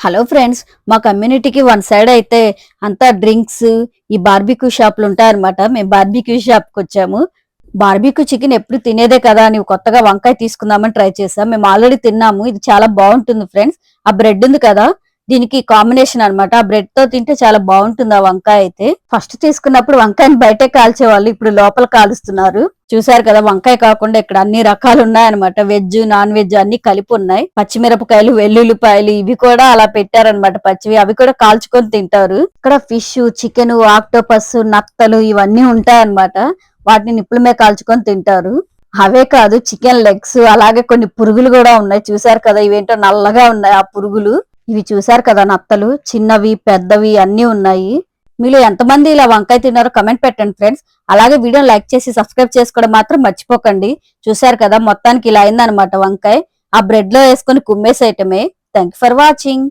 Hello friends, మా కమ్యూనిటీకి one side అయితే అంతా డ్రింక్స్, ఈ బార్బిక్యూ షాపులు ఉంటాయన్నమాట. మేము బార్బిక్యూ షాప్కి వచ్చాము. బార్బిక్యూ చికెన్ ఎప్పుడు తినేదే కదా అని కొత్తగా వంకాయ తీసుకుందామని ట్రై చేసాం. మేము ఆల్రెడీ తిన్నాము, ఇది చాలా బాగుంటుంది ఫ్రెండ్స్. ఆ బ్రెడ్ ఉంది కదా, దీనికి కాంబినేషన్ అన్నమాట. ఆ బ్రెడ్ తో తింటే చాలా బాగుంటుంది ఆ వంకాయ అయితే. ఫస్ట్ తీసుకున్నప్పుడు వంకాయని బయటే కాల్చేవాళ్ళు, ఇప్పుడు లోపల కాలుస్తున్నారు. చూసారు కదా, వంకాయ కాకుండా ఇక్కడ అన్ని రకాలు ఉన్నాయన్నమాట. వెజ్, నాన్ వెజ్ అన్ని కలిపి ఉన్నాయి. పచ్చిమిరపకాయలు, వెల్లుల్లిపాయలు ఇవి కూడా అలా పెట్టారన్నమాట పచ్చివి. అవి కూడా కాల్చుకొని తింటారు. ఇక్కడ ఫిష్, చికెన్, ఆక్టోపస్, నత్తలు ఇవన్నీ ఉంటాయన్నమాట. వాటిని నిప్పుల మీద కాల్చుకొని తింటారు. అవే కాదు, చికెన్ లెగ్స్, అలాగే కొన్ని పురుగులు కూడా ఉన్నాయి. చూసారు కదా, ఇవేంటో నల్లగా ఉన్నాయి ఆ పురుగులు. ఇవి చూసారు కదా, నత్తలు చిన్నవి పెద్దవి అన్ని ఉన్నాయి. మీలో ఎంతమంది ఇలా వంకాయ తిన్నారో కమెంట్ పెట్టండి ఫ్రెండ్స్. అలాగే వీడియోని లైక్ చేసి సబ్స్క్రైబ్ చేసుకోవడం మాత్రం మర్చిపోకండి. చూసారు కదా, మొత్తానికి ఇలా అయిందనమాట వంకాయ. ఆ బ్రెడ్ లో వేసుకొని కుమ్మేసేయటమే. Thank you for watching.